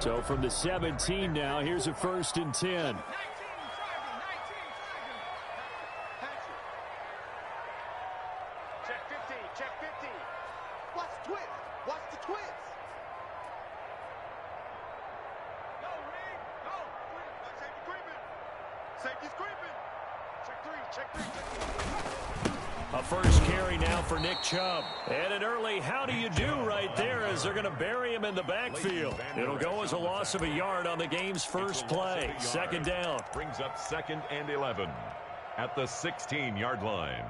So from the 17 now, here's a 1st and 10. A first carry now for Nick Chubb. And an early how do you do right there as they're going to bury him in the backfield. It'll go as a loss of a yard on the game's first play. 2nd down. Brings up 2nd and 11 at the 16-yard line.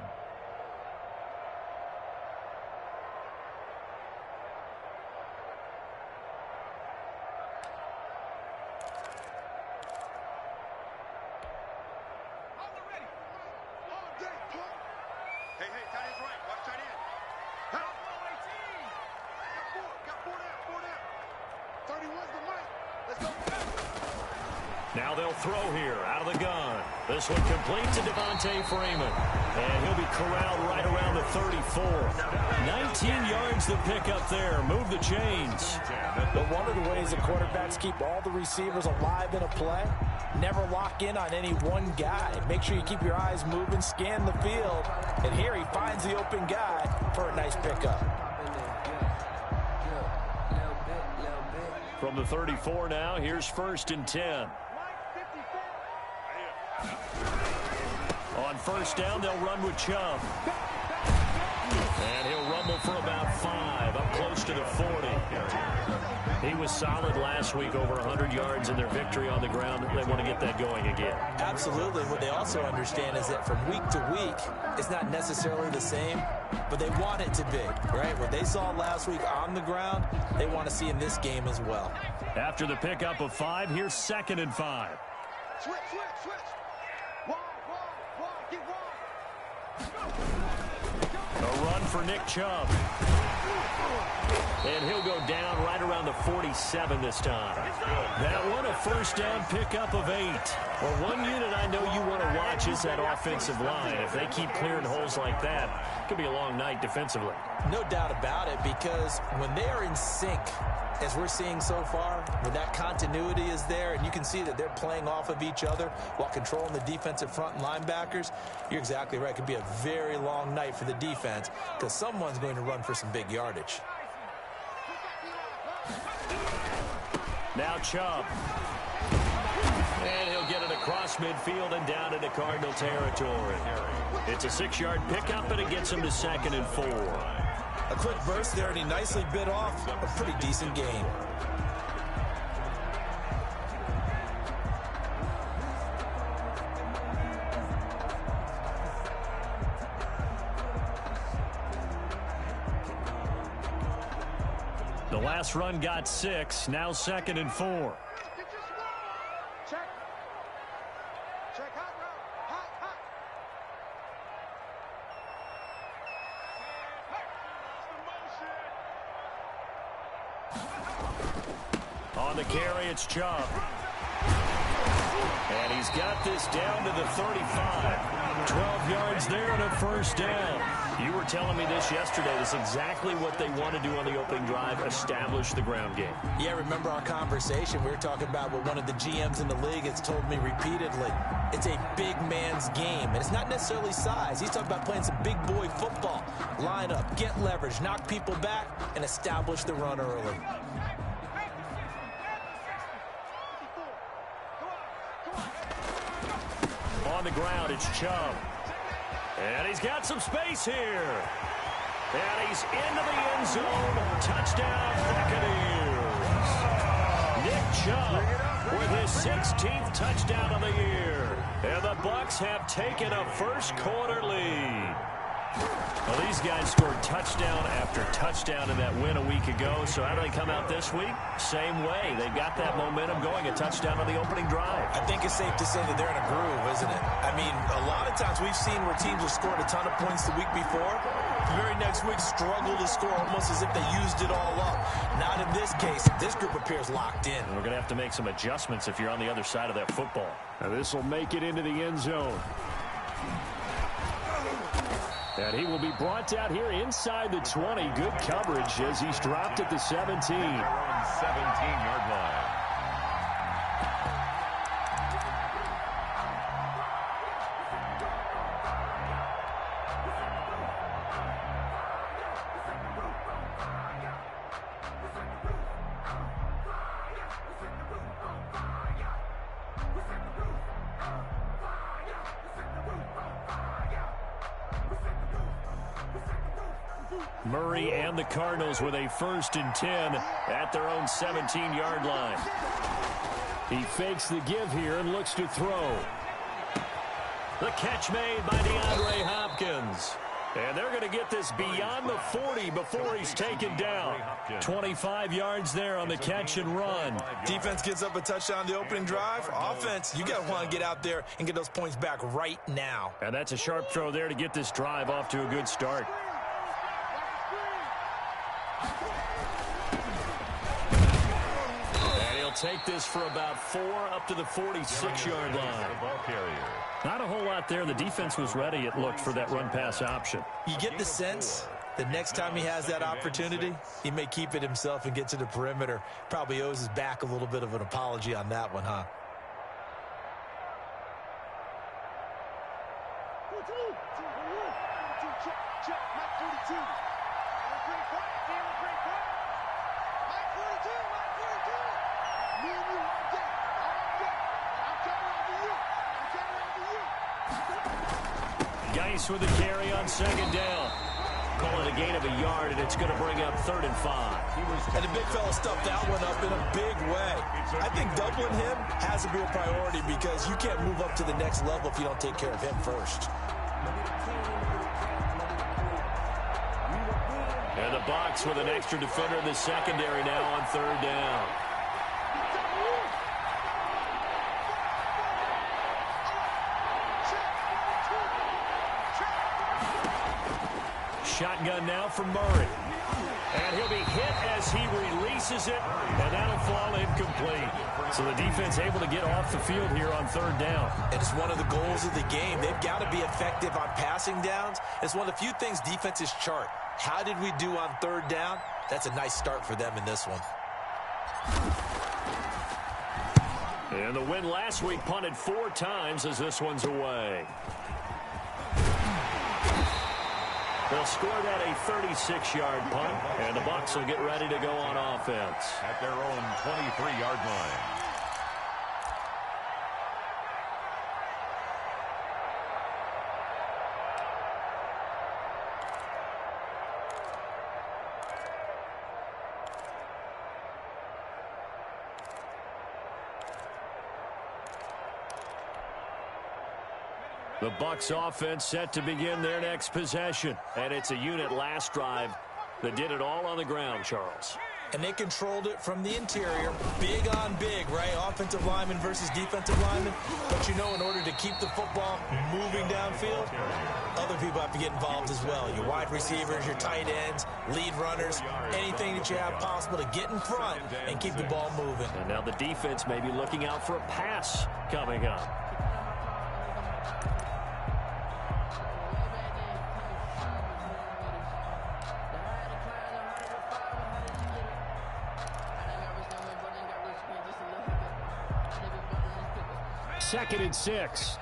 Now they'll throw here out of the gun. This one complete to Devontae Freeman. And he'll be corralled right around the 34. 19 yards to pick up there. Move the chains. But one of the ways the quarterbacks keep all the receivers alive in a play, never lock in on any one guy. Make sure you keep your eyes moving, scan the field. And here he finds the open guy for a nice pickup. From the 34 now, here's 1st and 10. On 1st down, they'll run with Chubb. And he'll rumble for about 5, up close to the 40. He was solid last week, over 100 yards in their victory on the ground. They want to get that going again. Absolutely. What they also understand is that from week to week, it's not necessarily the same, but they want it to be, right? What they saw last week on the ground, they want to see in this game as well. After the pickup of 5, here's 2nd and 5. Switch. A run for Nick Chubb. And he'll go down right around the 47 this time. That one, a 1st down pickup of 8. Well, one unit I know you want to watch is that offensive line. If they keep clearing holes like that, it could be a long night defensively. No doubt about it, because when they are in sync, as we're seeing so far, when that continuity is there and you can see that they're playing off of each other while controlling the defensive front and linebackers, you're exactly right. It could be a very long night for the defense because someone's going to run for some big yardage. Now Chubb. And he'll get it across midfield and down into Cardinal territory. It's a 6-yard pickup, and it gets him to 2nd and 4. A quick burst there, and he nicely bit off a pretty decent gain. The last run got 6, now 2nd and 4. On the carry, it's Chubb. And he's got this down to the 35. 12 yards there and a 1st down. You were telling me this yesterday. This is exactly what they want to do on the opening drive, establish the ground game. Yeah, remember our conversation. We were talking about what one of the GMs in the league has told me repeatedly. It's a big man's game, and it's not necessarily size. He's talking about playing some big boy football. Line up, get leverage, knock people back, and establish the run early. On the ground, it's Chubb. And he's got some space here. And he's into the end zone. Touchdown, Buccaneers. Nick Chubb with his 16th touchdown of the year. And the Bucs have taken a first-quarter lead. Well, these guys scored touchdown after touchdown in that win a week ago. So how do they come out this week? Same way. They've got that momentum going, a touchdown on the opening drive. I think it's safe to say that they're in a groove, isn't it? I mean, a lot of times we've seen where teams have scored a ton of points the week before. The very next week struggle to score almost as if they used it all up. Not in this case. This group appears locked in. We're going to have to make some adjustments if you're on the other side of that football. Now this will make it into the end zone. And he will be brought down here inside the 20. Good coverage as he's dropped at the 17. 17-yard line. Murray and the Cardinals with a 1st and 10 at their own 17-yard line. He fakes the give here and looks to throw. The catch made by DeAndre Hopkins. And they're going to get this beyond the 40 before he's taken down. 25 yards there on the catch and run. Defense gives up a touchdown the opening drive. Offense, you got to want to get out there and get those points back right now. And that's a sharp throw there to get this drive off to a good start. And he'll take this for about 4 up to the 46-yard line. Not a whole lot there. The defense was ready, it looked, for that run-pass option. You get the sense that next time he has that opportunity, he may keep it himself and get to the perimeter. Probably owes his back a little bit of an apology on that one, huh? Geis with the carry on 2nd down. Call it a gain of a yard, and it's going to bring up 3rd and 5. And the big fella stuffed that one up in a big way. I think doubling him has to be a priority because you can't move up to the next level if you don't take care of him first. And the box with an extra defender in the secondary now on 3rd down. Shotgun now for Murray. And he'll be hit as he releases it, and that'll fall incomplete. So the defense able to get off the field here on 3rd down. And it's one of the goals of the game. They've got to be effective on passing downs. It's one of the few things defenses chart. How did we do on 3rd down? That's a nice start for them in this one. And the win last week punted 4 times as this one's away. They'll score that a 36-yard punt, and the Bucs will get ready to go on offense. At their own 23-yard line. The Bucs offense set to begin their next possession. And it's a unit last drive that did it all on the ground, Charles. And they controlled it from the interior. Big on big, right? Offensive lineman versus defensive lineman. But you know, in order to keep the football moving downfield, other people have to get involved as well. Your wide receivers, your tight ends, lead runners, anything that you have possible to get in front and keep the ball moving. And now the defense may be looking out for a pass coming up. Second and 6.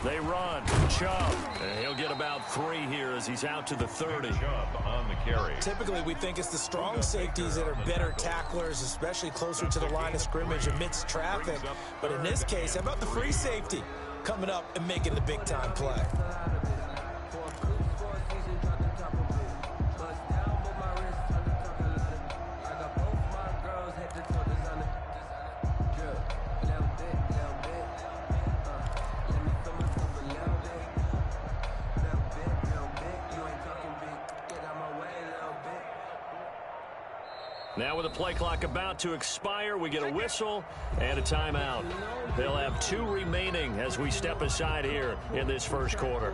They run. Chubb. And he'll get about 3 here as he's out to the 30. Chubb on the carry. Typically, we think it's the strong safeties that are better tacklers, especially closer to the line of scrimmage amidst traffic. But in this case, how about the free safety coming up and making the big-time play? Now with the play clock about to expire, we get a whistle and a timeout. They'll have 2 remaining as we step aside here in this first quarter.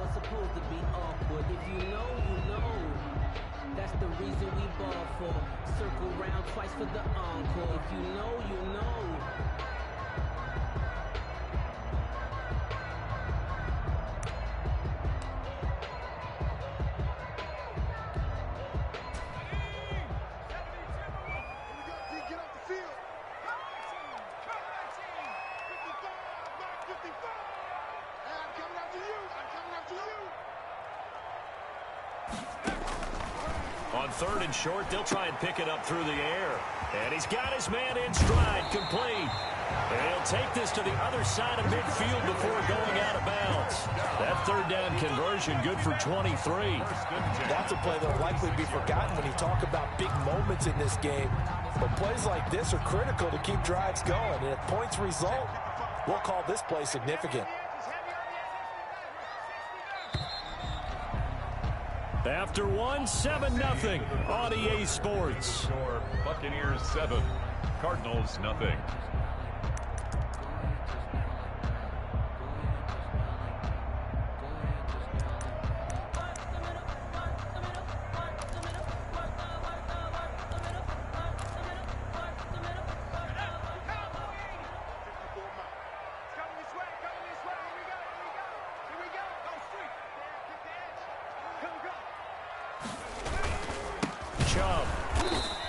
That's the reason we ball for. Circle round twice for the encore. If you know, you know. On 3rd and short, they'll try and pick it up through the air. And he's got his man in stride, complete. And he'll take this to the other side of midfield before going out of bounds. That 3rd down conversion good for 23. That's a play that will likely be forgotten when you talk about big moments in this game. But plays like this are critical to keep drives going. And if points result, we'll call this play significant. After one, 7-0 on EA Sports. Score Buccaneers 7, Cardinals nothing.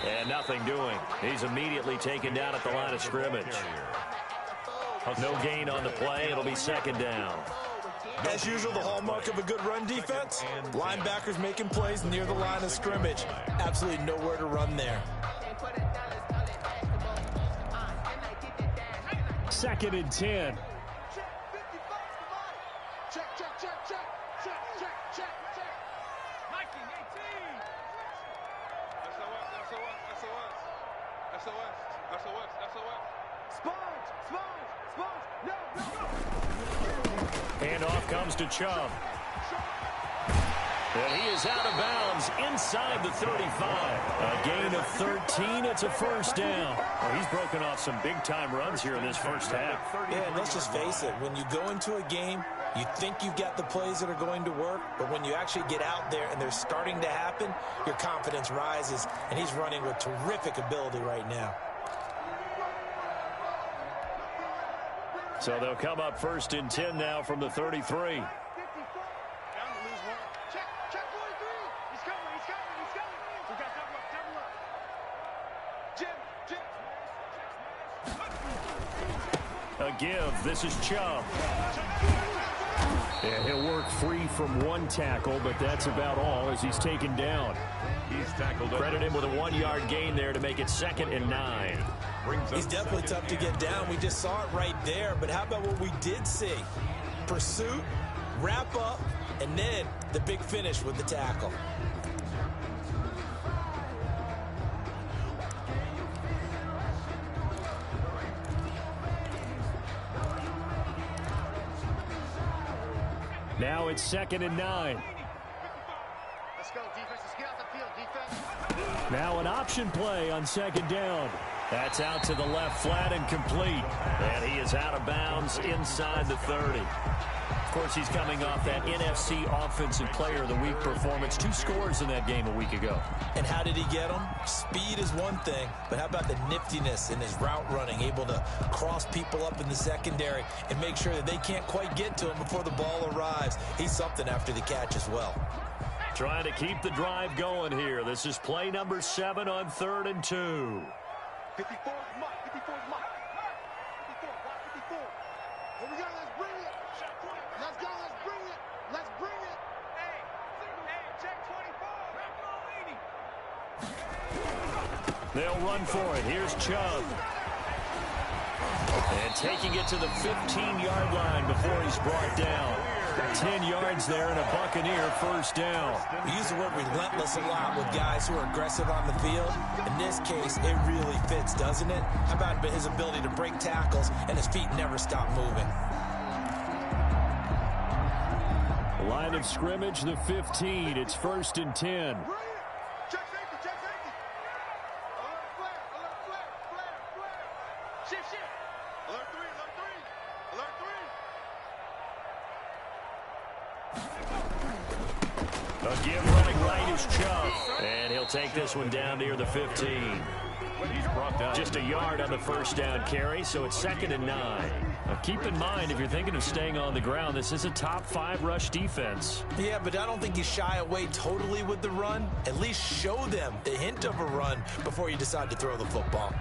And nothing doing. He's immediately taken down at the line of scrimmage. No gain on the play. It'll be 2nd down. As usual, the hallmark of a good run defense, linebackers making plays near the line of scrimmage. Absolutely nowhere to run there. 2nd and 10. Handoff comes to Chubb. And he is out of bounds inside the 35. A gain of 13. It's a 1st down. Well, he's broken off some big-time runs here in this first half. Yeah, and let's just face it. When you go into a game, you think you've got the plays that are going to work, but when you actually get out there and they're starting to happen, your confidence rises, and he's running with terrific ability right now. So they'll come up 1st and 10 now from the 33. A give. This is Chubb. And he'll work free from one tackle, but that's about all as he's taken down. He's tackled. Credit him with a 1-yard gain there to make it 2nd and 9. He's definitely tough to get down. We just saw it right there. But how about what we did see? Pursuit, wrap up, and then the big finish with the tackle. Now it's 2nd and 9. Let's go, defense. Let's get out the field, defense. Now an option play on 2nd down. That's out to the left flat and complete. And he is out of bounds inside the 30. Of course, he's coming off that NFC Offensive Player of the Week performance. 2 scores in that game a week ago. And how did he get them? Speed is one thing, but how about the niftiness in his route running, able to cross people up in the secondary and make sure that they can't quite get to him before the ball arrives. He's something after the catch as well. Trying to keep the drive going here. This is play number 7 on 3rd and 2. 54 is Mike. 54 is Mike. 54. Watch 54. Here we go. Let's bring it. Let's go. Let's bring it. Let's bring it. Hey, check 24. They'll run for it. Here's Chubb. And taking it to the 15-yard line before he's brought down. 10 yards there and a Buccaneer 1st down. We use the word relentless a lot with guys who are aggressive on the field. In this case, it really fits, doesn't it? How about his ability to break tackles and his feet never stop moving? Line of scrimmage, the 15. It's 1st and 10. Check safety. Check safety. Alert flare. Alert flare. Flare. Shift. Alert 3. Alert 3. Alert 3. A give running right is Chubb. And he'll take this one down near the 15. Just a yard on the 1st down carry, so it's 2nd and 9. Now keep in mind, if you're thinking of staying on the ground, this is a top 5 rush defense. Yeah, but I don't think you shy away totally with the run. At least show them the hint of a run before you decide to throw the football.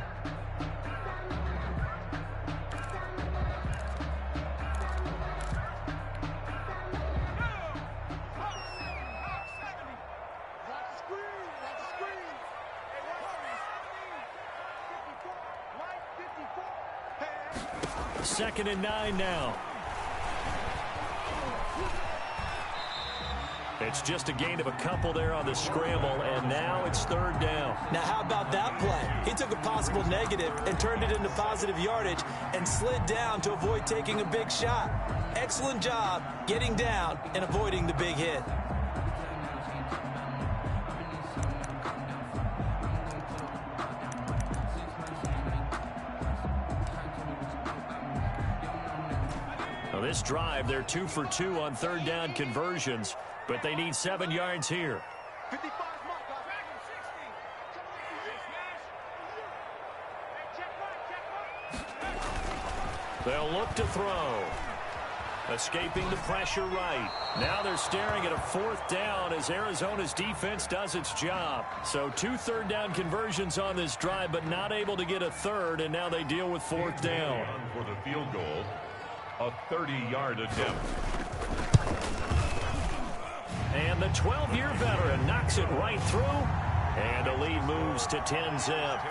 2nd and 9 now. It's just a gain of a couple there on the scramble, and now it's 3rd down. Now, how about that play? He took a possible negative and turned it into positive yardage and slid down to avoid taking a big shot. Excellent job getting down and avoiding the big hit. Well, this drive, they're 2 for 2 on 3rd down conversions, but they need 7 yards here. 55 mark, guys. They'll look to throw. Escaping the pressure right. Now they're staring at a 4th down as Arizona's defense does its job. So 2 3rd down conversions on this drive, but not able to get a 3rd, and now they deal with 4th down. For the field goal, a 30-yard attempt. And the 12-year veteran knocks it right through, and the lead moves to 10-zip.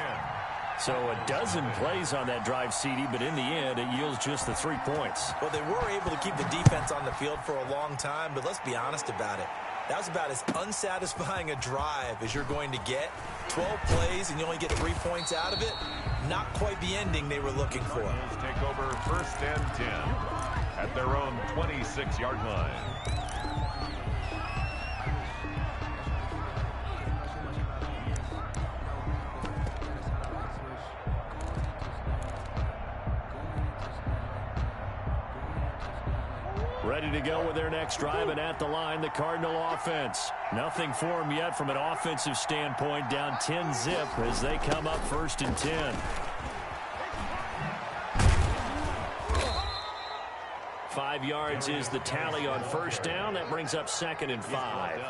So a dozen plays on that drive, CD, but in the end, it yields just the 3 points. Well, they were able to keep the defense on the field for a long time, but let's be honest about it. That was about as unsatisfying a drive as you're going to get. 12 plays, and you only get 3 points out of it. Not quite the ending they were looking for. Cardinals take over 1st and 10 at their own 26-yard line. Ready to go with their next drive, and at the line, the Cardinal offense. Nothing for them yet from an offensive standpoint, down 10-zip as they come up 1st and 10. 5 yards is the tally on 1st down. That brings up 2nd and 5.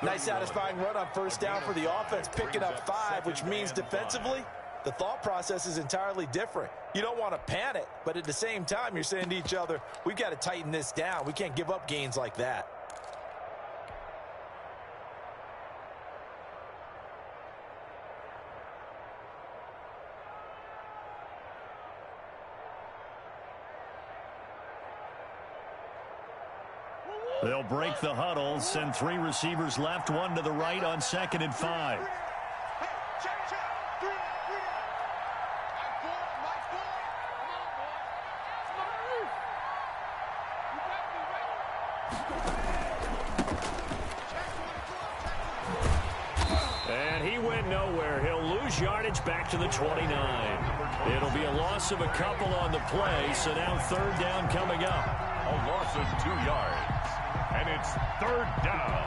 Nice satisfying run on 1st down for the offense, picking up 5, which means defensively, the thought process is entirely different. You don't want to panic, but at the same time, you're saying to each other, we've got to tighten this down. We can't give up gains like that. They'll break the huddle, send 3 receivers left, 1 to the right on 2nd and 5. And he went nowhere. He'll lose yardage back to the 29. It'll be a loss of a couple on the play, so now 3rd down coming up. A loss of 2 yards, and it's 3rd down.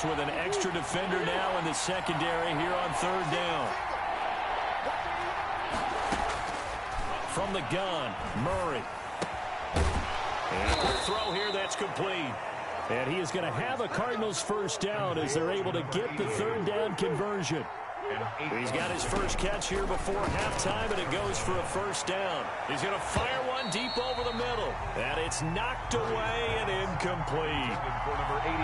With an extra defender now in the secondary here on 3rd down. From the gun, Murray. And a quick throw here that's complete. And he is going to have a Cardinals 1st down as they're able to get the 3rd down conversion. He's got his first catch here before halftime, and it goes for a 1st down. He's going to fire one deep over the middle. And it's knocked away and incomplete.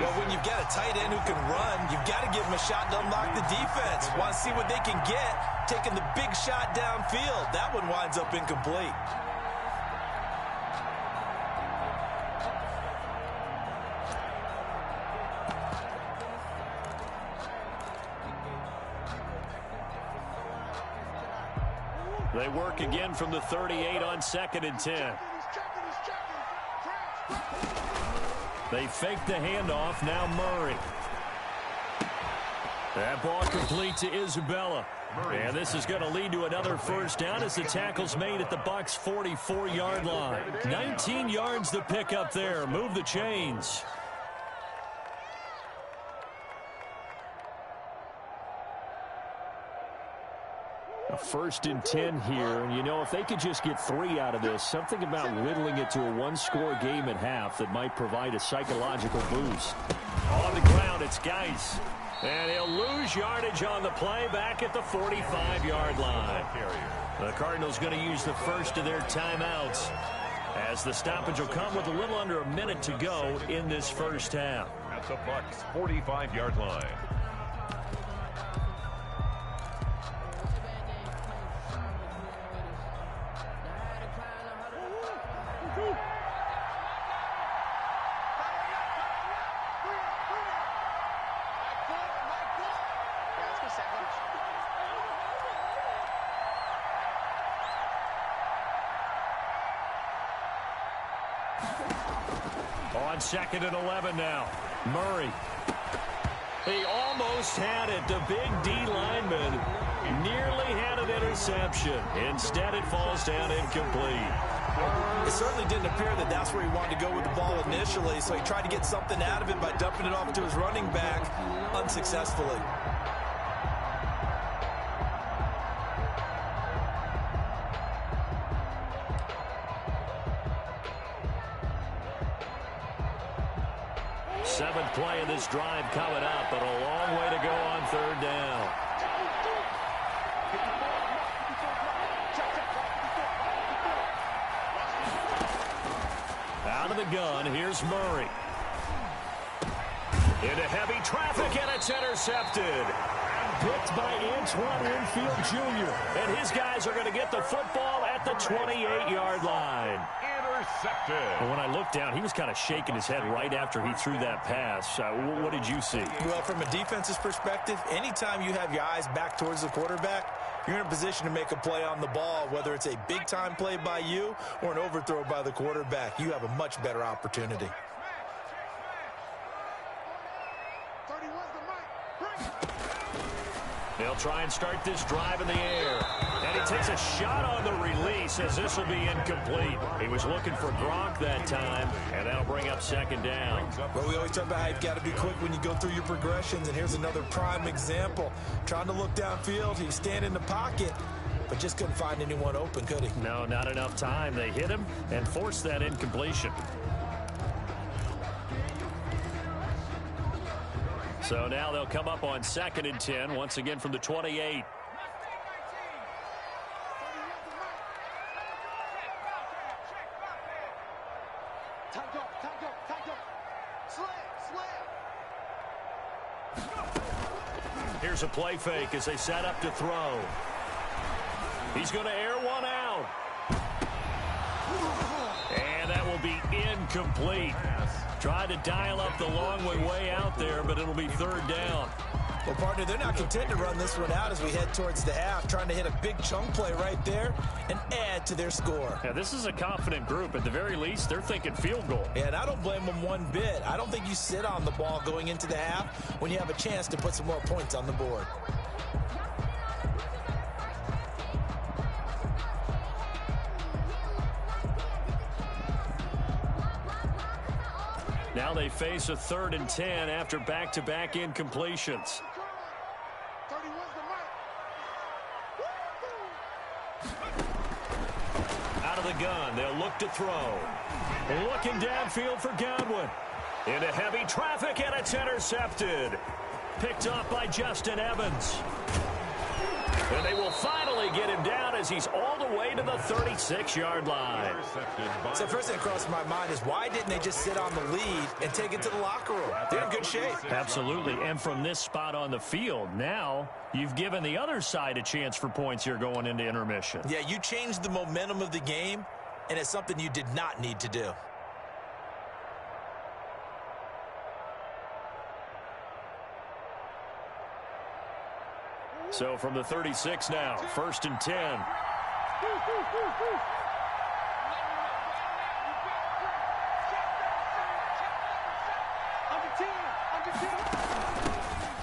Well, when you've got a tight end who can run, you've got to give him a shot to unlock the defense. Want to see what they can get, taking the big shot downfield. That one winds up incomplete. They work again from the 38 on 2nd and 10. They fake the handoff. Now Murray. That ball complete to Isabella. And this is going to lead to another 1st down as the tackle's made at the Bucs' 44-yard line. 19 yards to pick up there. Move the chains. A 1st and 10 here, and you know, if they could just get 3 out of this, something about whittling it to a one-score game at half that might provide a psychological boost. On the ground, it's Geis. And he'll lose yardage on the play back at the 45-yard line. The Cardinals going to use the first of their timeouts, as the stoppage will come with a little under a minute to go in this first half. At the Bucs' 45-yard line. On 2nd and 11 now. Murray. He almost had it. The big D lineman nearly had an interception. Instead, it falls down incomplete. It certainly didn't appear that that's where he wanted to go with the ball initially, so he tried to get something out of it by dumping it off to his running back unsuccessfully. Seventh play of this drive coming up, but a long way to go on 3rd down. Out of the gun, here's Murray. Into heavy traffic, and it's intercepted. Picked by Antoine Winfield Jr. And his guys are going to get the football at the 28-yard line. Intercepted. And when I looked down, he was kind of shaking his head right after he threw that pass. What did you see? Well, from a defense's perspective, anytime you have your eyes back towards the quarterback, you're in a position to make a play on the ball, whether it's a big-time play by you or an overthrow by the quarterback. You have a much better opportunity. They'll try and start this drive in the air. And he takes a shot on the release, as this will be incomplete. He was looking for Gronk that time, and that'll bring up 2nd down. Well, we always talk about how you've got to be quick when you go through your progressions, and here's another prime example. Trying to look downfield, he was standing in the pocket, but just couldn't find anyone open, could he? No, not enough time. They hit him and forced that incompletion. So now they'll come up on 2nd and 10, once again from the 28. Here's a play fake as they set up to throw. He's going to air one out. And that will be incomplete. Tried to dial up the long way out there, but it'll be 3rd down. Well, partner, they're not content to run this one out as we head towards the half, trying to hit a big chunk play right there and add to their score. Yeah, this is a confident group. At the very least, they're thinking field goal. Yeah, and I don't blame them one bit. I don't think you sit on the ball going into the half when you have a chance to put some more points on the board. Now they face a 3rd and 10 after back-to-back incompletions. Out of the gun, they'll look to throw. Looking downfield for Godwin. Into heavy traffic, and it's intercepted. Picked off by Justin Evans. And they will finally get him down as he's all the way to the 36-yard line. So first thing that crossed my mind is, why didn't they just sit on the lead and take it to the locker room? They're in good shape. Absolutely. And from this spot on the field, now you've given the other side a chance for points here going into intermission. Yeah, you changed the momentum of the game, and it's something you did not need to do. So from the 36 now, 1st and 10.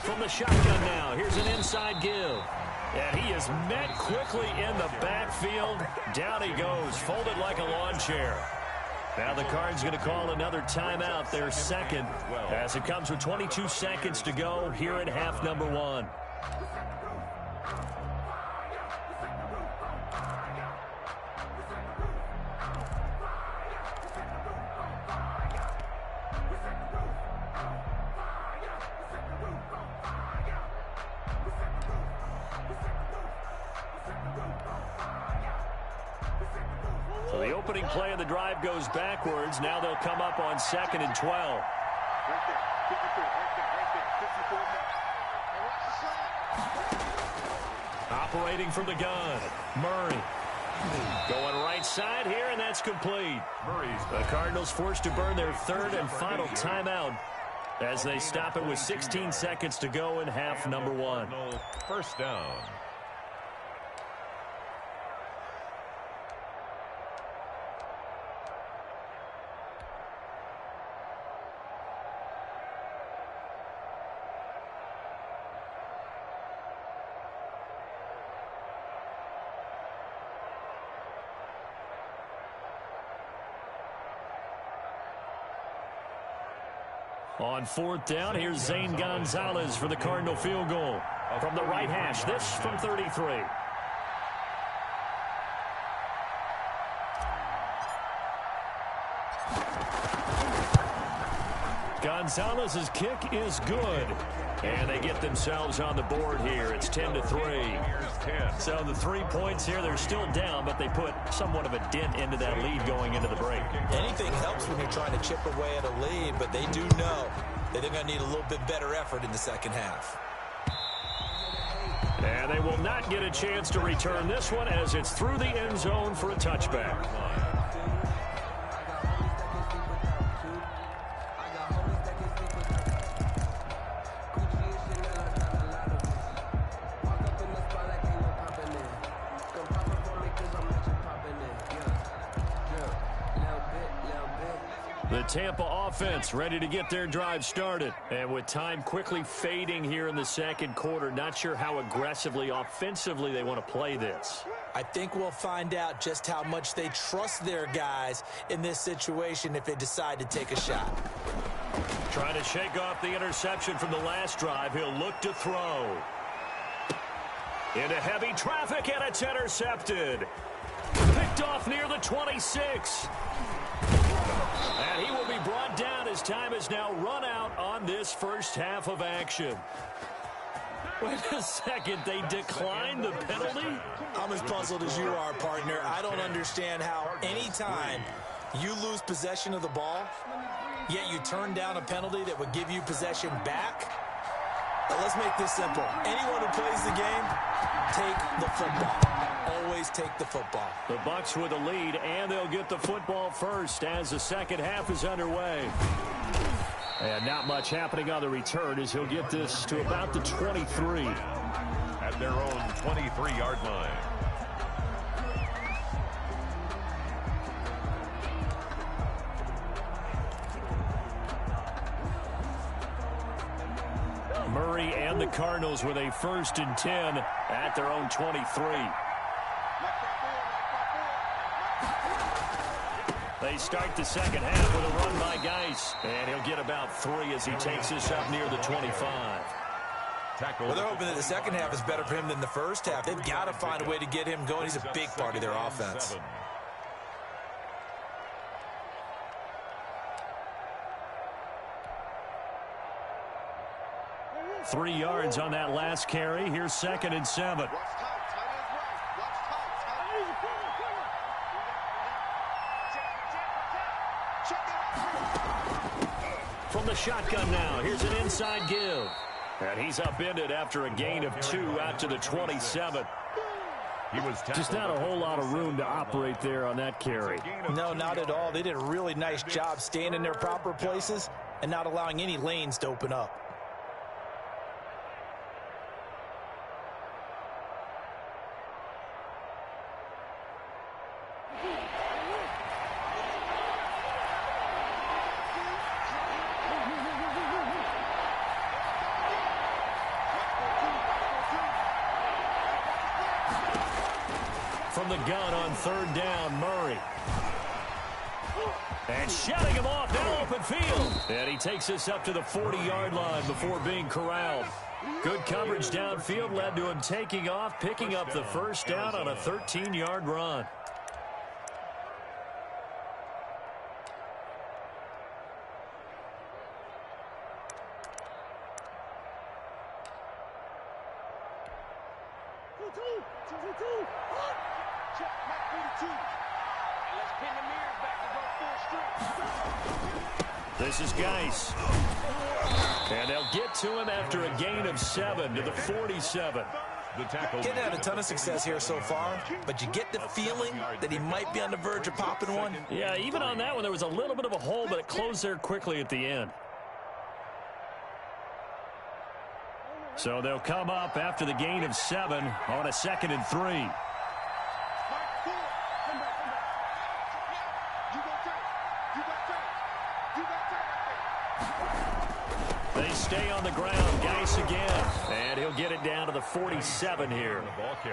From the shotgun now, here's an inside give. And he is met quickly in the backfield. Down he goes, folded like a lawn chair. Now the Cards going to call another timeout, their 2nd, as it comes with 22 seconds to go here at half number 1. So the opening play of the drive goes backwards. Now they'll come up on 2nd and 12. Right there. 54, right there. 54 now. Operating from the gun, Murray. Going right side here, and that's complete. The Cardinals forced to burn their third and final timeout as they stop it with 16 seconds to go in half number 1. First down. On 4th down, here's Zane Gonzalez for the Cardinal field goal. From the right hash, this from 33. Gonzalez's kick is good. And they get themselves on the board here. It's 10-3. So the 3 points here, they're still down, but they put somewhat of a dent into that lead going into the break. Anything helps when you're trying to chip away at a lead, but they do know that they're going to need a little bit better effort in the second half. And they will not get a chance to return this one as it's through the end zone for a touchback. The Tampa offense ready to get their drive started. And with time quickly fading here in the second quarter, not sure how aggressively, offensively they want to play this. I think we'll find out just how much they trust their guys in this situation if they decide to take a shot. Trying to shake off the interception from the last drive. He'll look to throw. Into heavy traffic, and it's intercepted. Picked off near the 26. And he will be brought down as time has now run out on this first half of action. Wait a second, they declined the penalty? I'm as puzzled as you are, partner. I don't understand how any time you lose possession of the ball, yet you turn down a penalty that would give you possession back. Now let's make this simple. Anyone who plays the game, take the football. Always take the football. The Bucs with a lead, and they'll get the football first as the second half is underway. And not much happening on the return as he'll get this to about the 23. At their own 23-yard line. Murray and the Cardinals with a 1st and 10 at their own 23. They start the second half with a run by Geis. And he'll get about 3 as he takes this up near the 25. Well, they're hoping that the second half is better for him than the first half. They've got to find a way to get him going. He's a big part of their offense. 3 yards on that last carry. Here's 2nd and 7. From the shotgun now, here's an inside give. And he's upended after a gain of 2 out to the 27. Just not a whole lot of room to operate there on that carry. No, not at all. They did a really nice job staying in their proper places and not allowing any lanes to open up. From the gun on 3rd down, Murray. And shutting him off, now open field. And he takes us up to the 40-yard line before being corralled. Good coverage downfield led to him taking off, picking up the 1st down on a 13-yard run. let's pin the mirrors back to go full strength. This is Geis. And they'll get to him after a gain of 7 to the 47. The tackle. Getting had a ton of success here so far, but you get the feeling that he might be on the verge of popping one. Yeah, even on that one, there was a little bit of a hole, but it closed there quickly at the end. So they'll come up after the gain of 7 on a 2nd and 3. They stay on the ground. Geis again. And he'll get it down to the 47 here.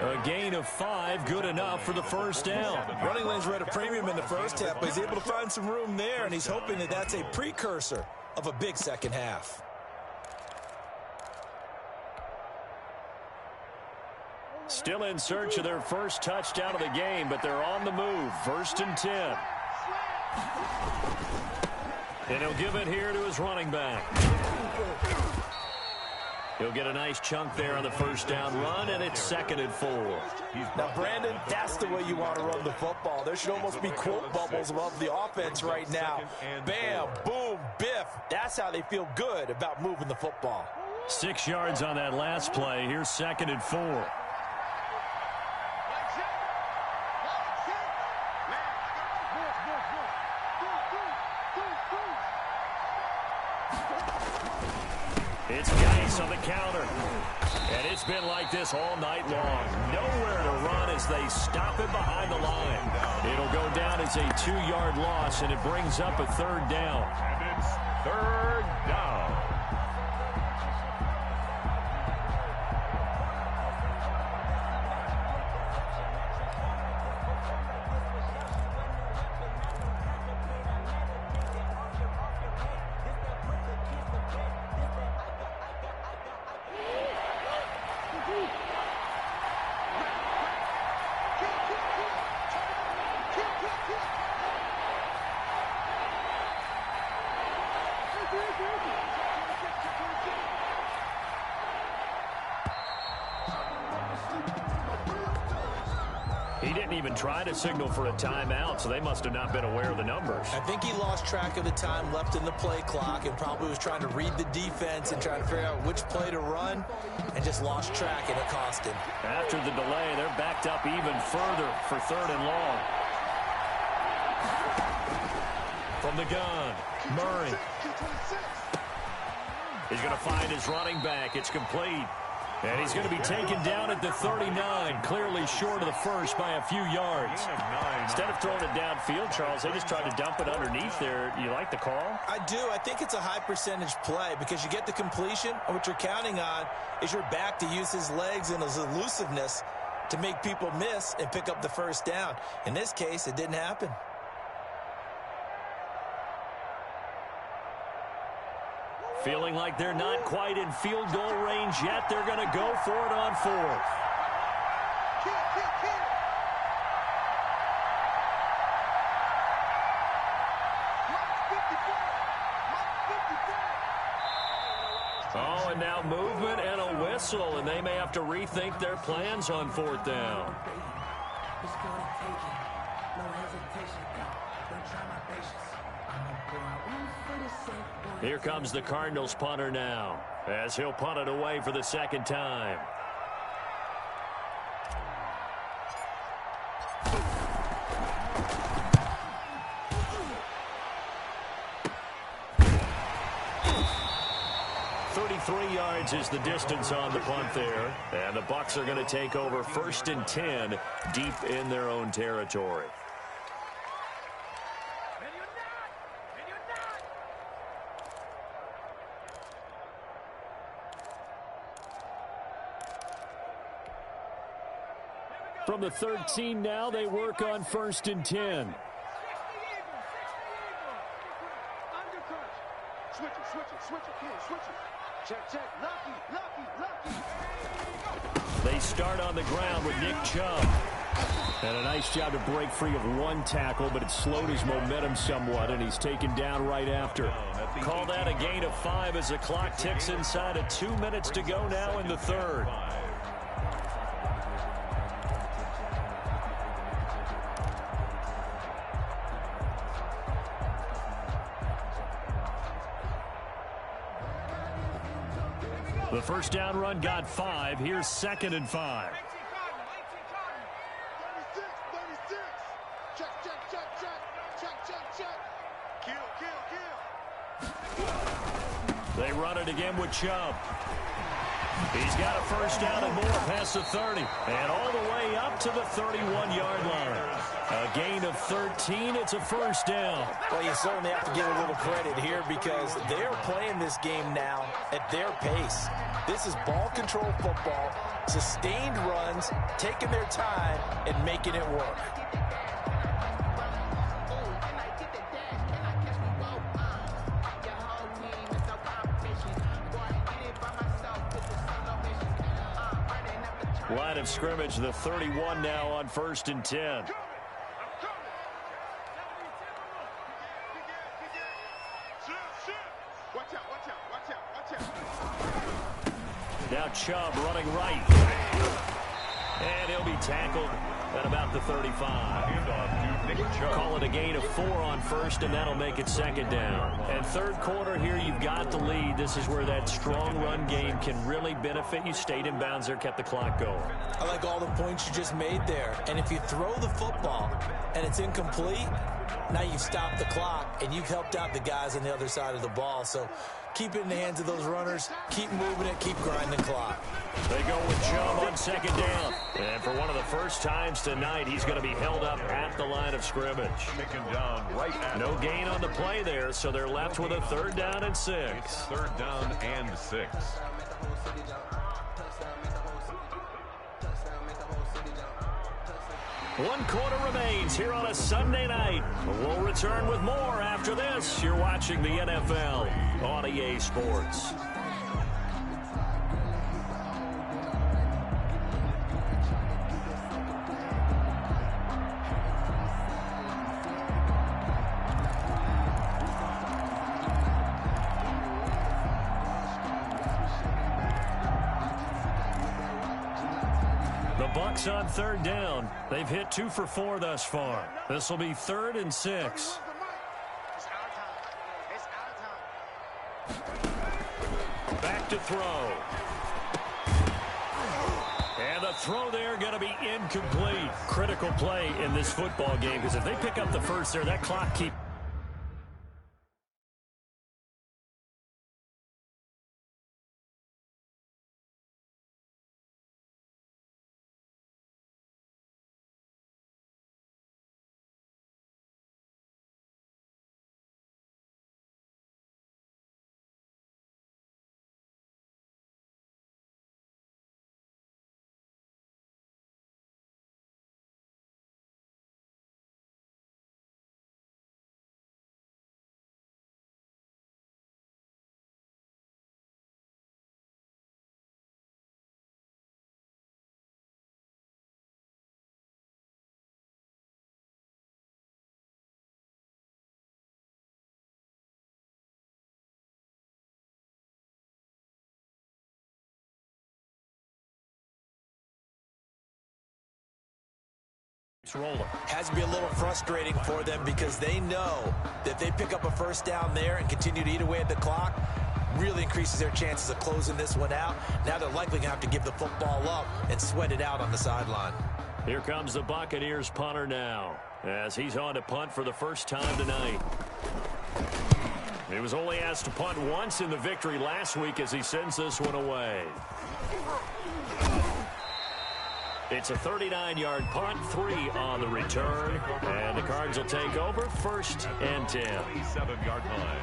A gain of 5, good enough for the first down. Running lanes were at a premium in the first half, but he's able to find some room there, and he's hoping that that's a precursor of a big second half. Still in search of their first touchdown of the game, but they're on the move. 1st and 10. And he'll give it here to his running back. He'll get a nice chunk there on the first down run, and it's 2nd and 4. Now, Brandon, that's the way you want to run the football. There should almost be quote bubbles above the offense right now. Bam, boom, biff. That's how they feel good about moving the football. 6 yards on that last play. Here's 2nd and 4. It's Geis on the counter. And it's been like this all night long. Nowhere to run as they stop him behind the line. It'll go down as a 2-yard loss, and it brings up a 3rd down. And it's 3rd down. He didn't even try to signal for a timeout, so they must have not been aware of the numbers. I think he lost track of the time left in the play clock and probably was trying to read the defense and trying to figure out which play to run and just lost track, and it cost him. After the delay, they're backed up even further for 3rd and long. From the gun, Murray. He's going to find his running back. It's complete. And he's going to be taken down at the 39, clearly short of the first by a few yards. Instead of throwing it downfield, Charles, they just tried to dump it underneath there. You like the call? I do. I think it's a high percentage play because you get the completion, and what you're counting on is your back to use his legs and his elusiveness to make people miss and pick up the first down. In this case, it didn't happen. Feeling like they're not quite in field goal range yet. They're going to go for it on 4th. Oh, and now movement and a whistle, and they may have to rethink their plans on 4th down. Here comes the Cardinals punter now, as he'll punt it away for the 2nd time. .33 yards is the distance on the punt there, and the Bucs are going to take over 1st and 10 deep in their own territory. From the 13 now, they work on 1st and 10. They start on the ground with Nick Chubb. And a nice job to break free of one tackle, but it slowed his momentum somewhat, and he's taken down right after. Call that a gain of 5 as the clock ticks inside of 2 minutes to go now in the 3rd. The first down run got 5. Here's 2nd and 5. 36. Check. Kill. They run it again with Chubb. He's got a first down and more past the 30. And all the way up to the 31-yard line. A gain of 13. It's a first down. Well, you certainly have to give a little credit here because they're playing this game now at their pace. This is ball control football, sustained runs, taking their time, and making it work. Line of scrimmage, the 31 now on 1st and 10. Now Chubb running right. And he'll be tackled at about the 35. Call it a gain of 4 on 1st, and that'll make it 2nd down. And 3rd quarter here, you've got the lead. This is where that strong run game can really benefit you. Stayed in bounds there, kept the clock going. I like all the points you just made there. And if you throw the football and it's incomplete, now you've stopped the clock and you've helped out the guys on the other side of the ball. So keep it in the hands of those runners. Keep moving it. Keep grinding clock. They go with Chubb on 2nd down. And for one of the first times tonight, he's going to be held up at the line of scrimmage. Taken down right at No gain on the play there, so they're left with a 3rd down and 6. 3rd down and 6. One quarter remains here on a Sunday night. We'll return with more after this. You're watching the NFL on EA Sports. Bucks on 3rd down. They've hit 2 for 4 thus far. This will be 3rd and 6. Back to throw. And the throw there going to be incomplete. Critical play in this football game because if they pick up the first there, that clock keeps. Rolling. Has to be a little frustrating for them because they know that they pick up a first down there and continue to eat away at the clock, really increases their chances of closing this one out. Now they're likely going to have to give the football up and sweat it out on the sideline. Here comes the Buccaneers punter now as he's on to punt for the first time tonight. He was only asked to punt once in the victory last week as he sends this one away. It's a 39-yard punt, 3 on the return, and the Cards will take over 1st and 10. 27-yard line.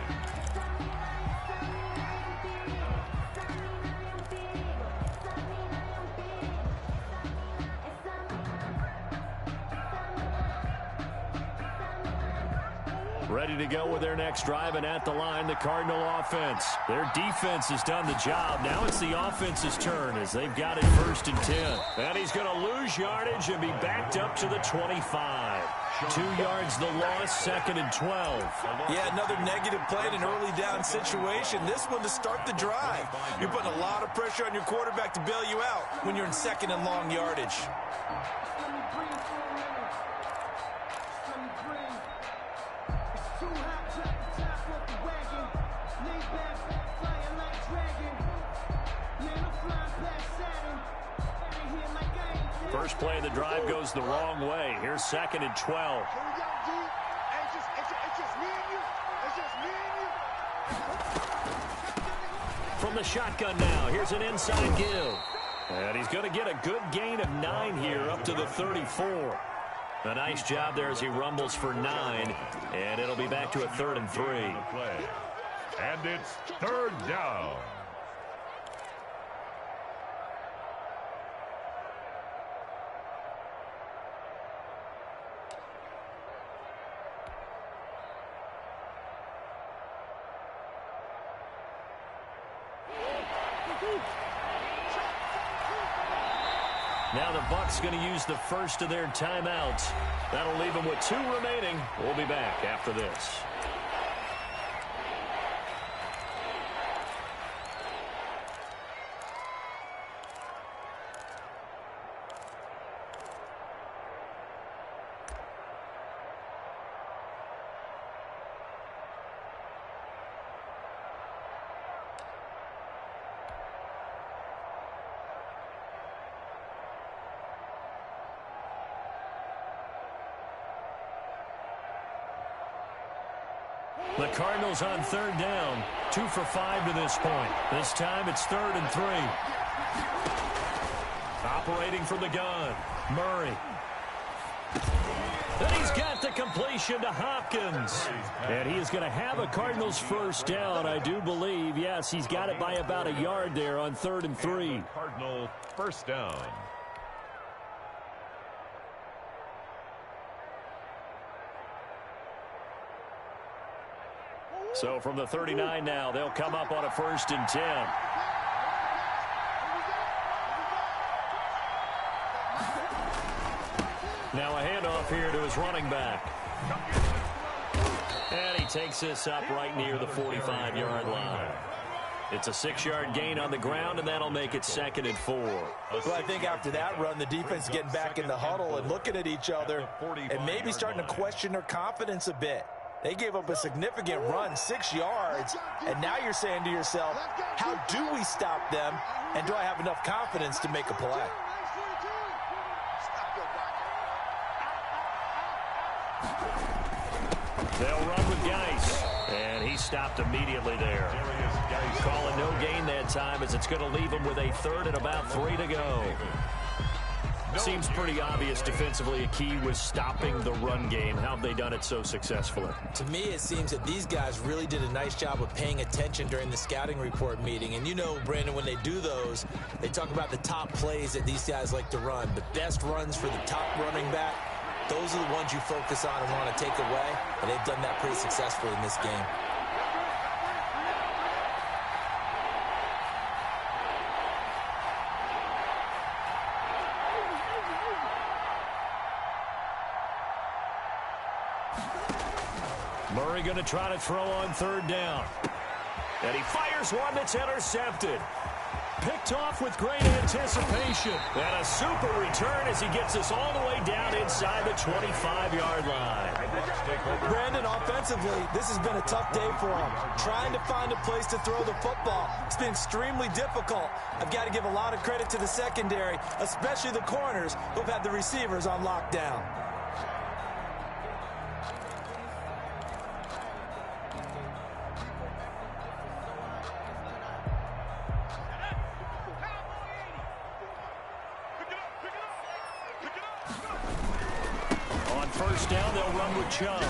Ready to go with their next drive, and at the line, the Cardinal offense. Their defense has done the job. Now it's the offense's turn as they've got it 1st and 10. And he's going to lose yardage and be backed up to the 25. 2 yards the loss, 2nd and 12. Yeah, another negative play in an early down situation. This one to start the drive. You're putting a lot of pressure on your quarterback to bail you out when you're in 2nd and long yardage. First play of the drive goes the wrong way. Here's 2nd and 12. Here we go, D. It's just me and you. It's just me and you. From the shotgun now, here's an inside give. And he's going to get a good gain of 9 here up to the 34. A nice job there as he rumbles for 9. And it'll be back to a 3rd and 3. And it's 3rd down. Now the Bucs going to use the first of their timeouts. That'll leave them with 2 remaining. We'll be back after this. The Cardinals on 3rd down. 2 for 5 to this point. This time it's 3rd and 3. Operating from the gun, Murray. And he's got the completion to Hopkins. And he is going to have a Cardinals first down, I do believe. Yes, he's got it by about a yard there on 3rd and 3. Cardinal first down. So from the 39 now, they'll come up on a 1st and 10. Now a handoff here to his running back. And he takes this up right near the 45-yard line. It's a 6-yard gain on the ground, and that'll make it 2nd and 4. Well, I think after that run, the defense getting back in the huddle and looking at each other and maybe starting to question their confidence a bit. They gave up a significant run, 6 yards, and now you're saying to yourself, how do we stop them, and do I have enough confidence to make a play? They'll run with Geis, and he stopped immediately there. Calling no gain that time as it's going to leave him with a 3rd and about 3 to go. Seems pretty obvious defensively a key was stopping the run game. How have they done it so successfully? To me, it seems that these guys really did a nice job of paying attention during the scouting report meeting. And you know, Brandon, when they do those, they talk about the top plays that these guys like to run. The best runs for the top running back, those are the ones you focus on and want to take away. And they've done that pretty successfully in this game. Murray going to try to throw on 3rd down. And he fires one that's intercepted. Picked off with great anticipation. And a super return as he gets us all the way down inside the 25-yard line. Brandon, offensively, this has been a tough day for him. Trying to find a place to throw the football. It's been extremely difficult. I've got to give a lot of credit to the secondary, especially the corners who've had the receivers on lockdown. Down, they'll run with Chubb.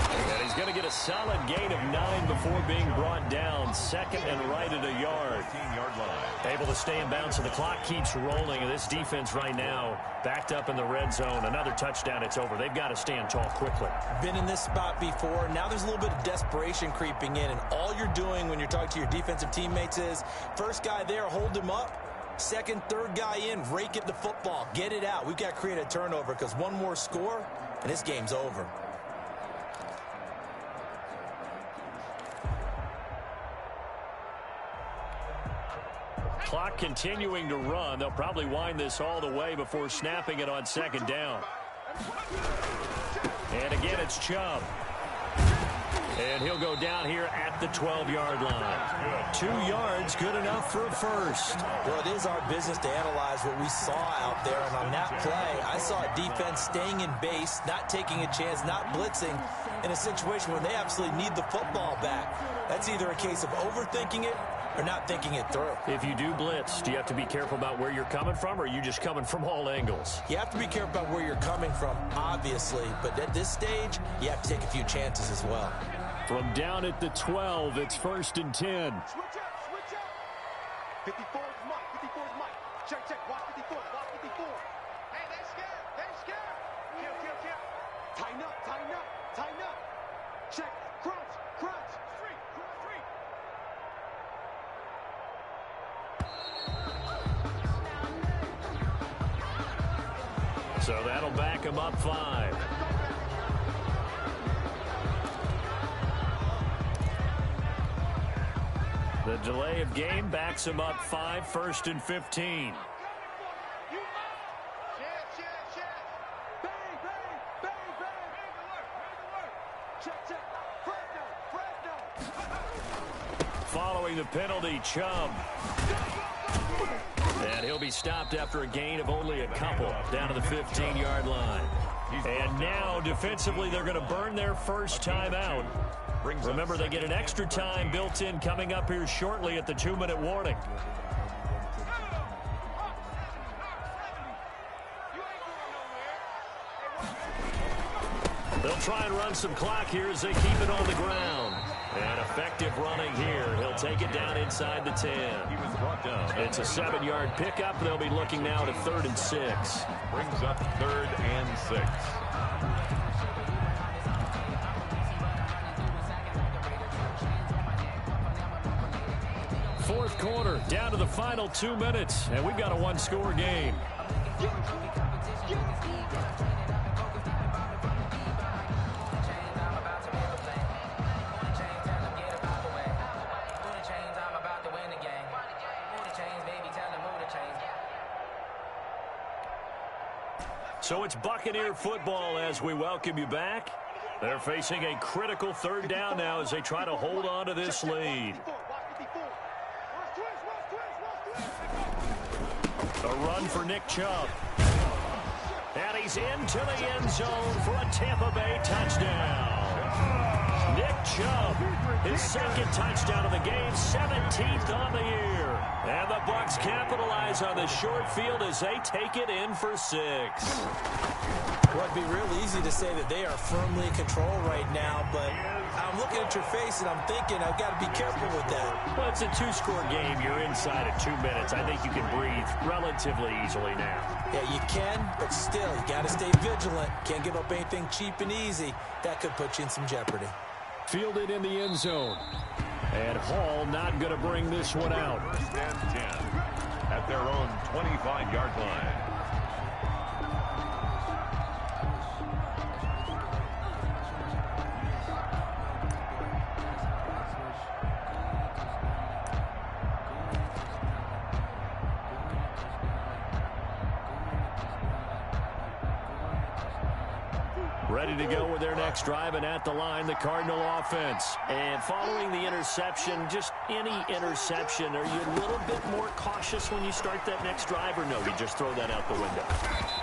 And he's going to get a solid gain of 9 before being brought down. 2nd and right at a yard. 15-yard line. Able to stay in bounds, so the clock keeps rolling. And this defense right now backed up in the red zone. Another touchdown, it's over. They've got to stand tall quickly. Been in this spot before. Now there's a little bit of desperation creeping in. And all you're doing when you're talking to your defensive teammates is, first guy there, hold him up. 2nd, 3rd guy in, rake at the football. Get it out. We've got to create a turnover because one more score, and this game's over. Clock continuing to run. They'll probably wind this all the way before snapping it on 2nd down. And again, it's Chubb. And he'll go down here at the 12-yard line. 2 yards, good enough for a first. Well, it is our business to analyze what we saw out there. And on that play, I saw a defense staying in base, not taking a chance, not blitzing in a situation where they absolutely need the football back. That's either a case of overthinking it or not thinking it through. If you do blitz, do you have to be careful about where you're coming from, or are you just coming from all angles? You have to be careful about where you're coming from, obviously. But at this stage, you have to take a few chances as well. From down at the 12, it's 1st and 10. Switch out, switch out. 54 is Mike, 54 is Mike. Check, check, watch 54, watch 54. Hey, they scared, they scared. Kill, kill, kill. Tighten up, tighten up, tighten up. Check, crunch, crunch. Three, three. So that'll back him up 5. The delay of game backs him up 5, 1st and 15. Following the penalty, Chubb. And he'll be stopped after a gain of only a couple down to the 15-yard line. And now, defensively, they're going to burn their first time out. Remember, they get an extra time built in coming up here shortly at the 2-minute warning. They'll try and run some clock here as they keep it on the ground. And effective running here. He'll take it down inside the 10. He was brought down. It's a 7-yard pickup. They'll be looking now to 3rd and 6. Brings up 3rd and 6. Fourth quarter, down to the final 2 minutes, and we've got a 1-score game. So it's Buccaneer football as we welcome you back. They're facing a critical 3rd down now as they try to hold on to this lead. A run for Nick Chubb. And he's into the end zone for a Tampa Bay touchdown. Nick Chubb, his 2nd touchdown of the game, 17th on the year. And the Bucs capitalize on the short field as they take it in for 6. Well, it'd be real easy to say that they are firmly in control right now, but I'm looking at your face and I'm thinking I've got to be careful with that. Well, it's a 2-score game. You're inside of 2 minutes. I think you can breathe relatively easily now. Yeah, you can, but still, you got to stay vigilant. Can't give up anything cheap and easy. That could put you in some jeopardy. Fielded in the end zone. And Hall not going to bring this one out. 1st and 10 at their own 25-yard line. Ready to go with their next drive, and at the line, the Cardinal offense. And following the interception, just any interception, are you a little bit more cautious when you start that next drive, or no, you just throw that out the window?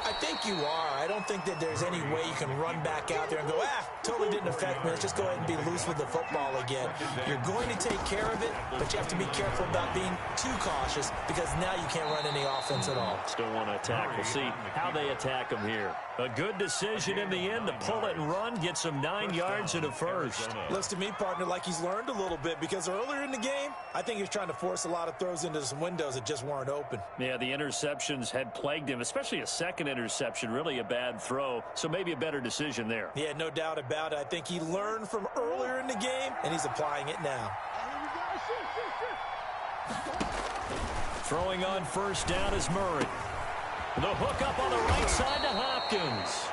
I think you are. I don't think that there's any way you can run back out there and go, totally didn't affect me. Let's just go ahead and be loose with the football again. You're going to take care of it, but you have to be careful about being too cautious because now you can't run any offense at all. Still want to attack. We'll see how they attack them here. A good decision in the end to pull it and run, get some 9 yards and a first. Looks to me, partner, like he's learned a little bit because earlier in the game, I think he was trying to force a lot of throws into some windows that just weren't open. Yeah, the interceptions had plagued him, especially a second interception, really a bad throw, so maybe a better decision there. Yeah, no doubt about it. I think he learned from earlier in the game, and he's applying it now. Throwing on 1st down is Murray. The hook up on the right side to Hopkins.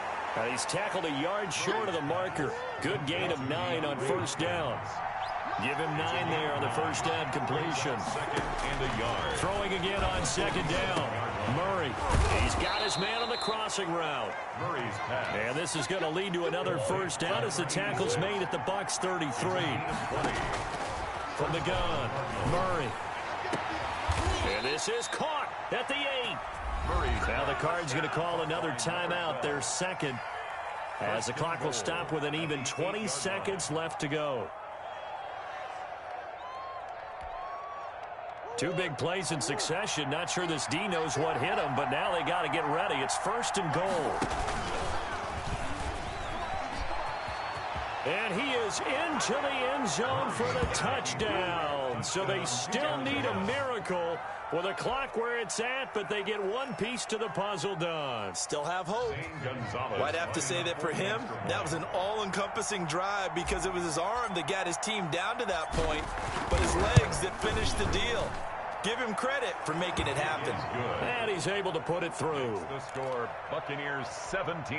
He's tackled a yard short of the marker. Good gain of 9 on 1st down. Give him 9 there on the first down completion. Second and a yard. Throwing again on second down. Murray. He's got his man on the crossing route. Murray's pass. And this is going to lead to another first down as the tackle's made at the Bucs 33. From the gun, Murray. And this is caught at the 8. Now the Cards going to call another timeout, their second, as the clock will stop with an even 20 seconds left to go. 2 big plays in succession. Not sure this D knows what hit him, but now they got to get ready. It's first and goal. And he is into the end zone for the touchdown. So they still need a miracle with a clock where it's at, but they get one piece to the puzzle done. Still have hope. I'd have to say that for him, that was an all-encompassing drive because it was his arm that got his team down to that point, but his legs that finished the deal. Give him credit for making it happen. And he's able to put it through. The score, Buccaneers 17.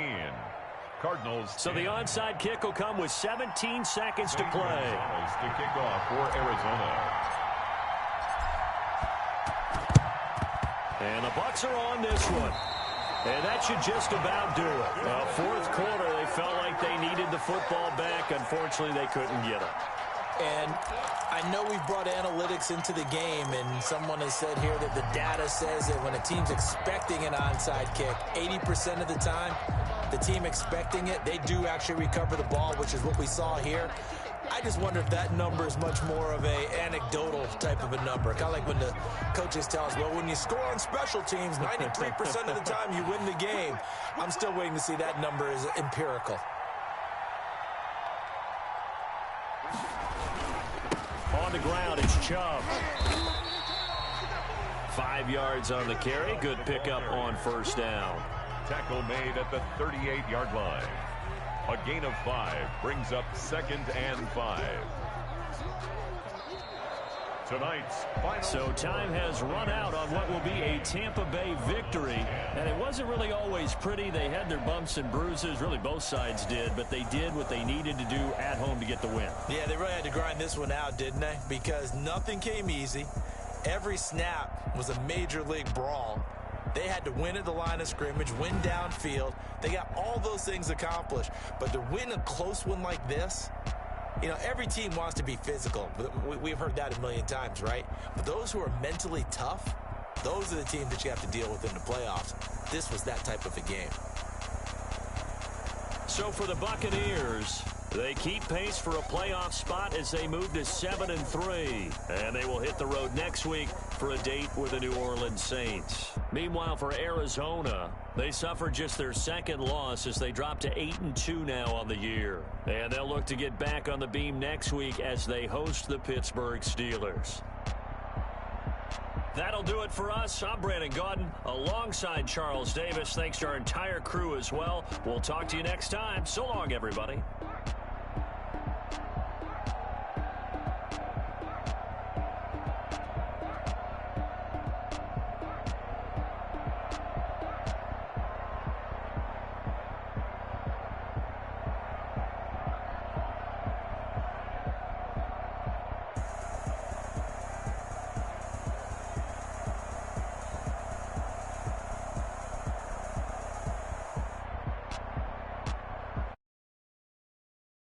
Cardinals. So the onside kick will come with 17 seconds to play. To kick off for Arizona. And the Bucs are on this one. And that should just about do it. Fourth quarter, they felt like they needed the football back. Unfortunately, they couldn't get it. And I know we've brought analytics into the game, and someone has said here that the data says that when a team's expecting an onside kick, 80% of the time, the team expecting it, they do actually recover the ball, which is what we saw here. I just wonder if that number is much more of a anecdotal type of a number. Kind of like when the coaches tell us, well, when you score on special teams, 93% of the time you win the game. I'm still waiting to see that number is empirical. On the ground, it's Chubb. 5 yards on the carry. Good pickup on first down. Tackle made at the 38-yard line. A gain of 5 brings up second and 5. Tonight's final. So time has run out on what will be a Tampa Bay victory. And it wasn't really always pretty. They had their bumps and bruises. Really, both sides did. But they did what they needed to do at home to get the win. Yeah, they really had to grind this one out, didn't they? Because nothing came easy. Every snap was a major league brawl. They had to win at the line of scrimmage, win downfield. They got all those things accomplished. But to win a close one like this, you know, every team wants to be physical. We've heard that a million times, right? But those who are mentally tough, those are the teams that you have to deal with in the playoffs. This was that type of a game. So for the Buccaneers, they keep pace for a playoff spot as they move to 7-3. And they will hit the road next week for a date with the New Orleans Saints. Meanwhile, for Arizona, they suffered just their second loss as they drop to 8-2 now on the year. And they'll look to get back on the beam next week as they host the Pittsburgh Steelers. That'll do it for us. I'm Brandon Gaudin alongside Charles Davis. Thanks to our entire crew as well. We'll talk to you next time. So long, everybody.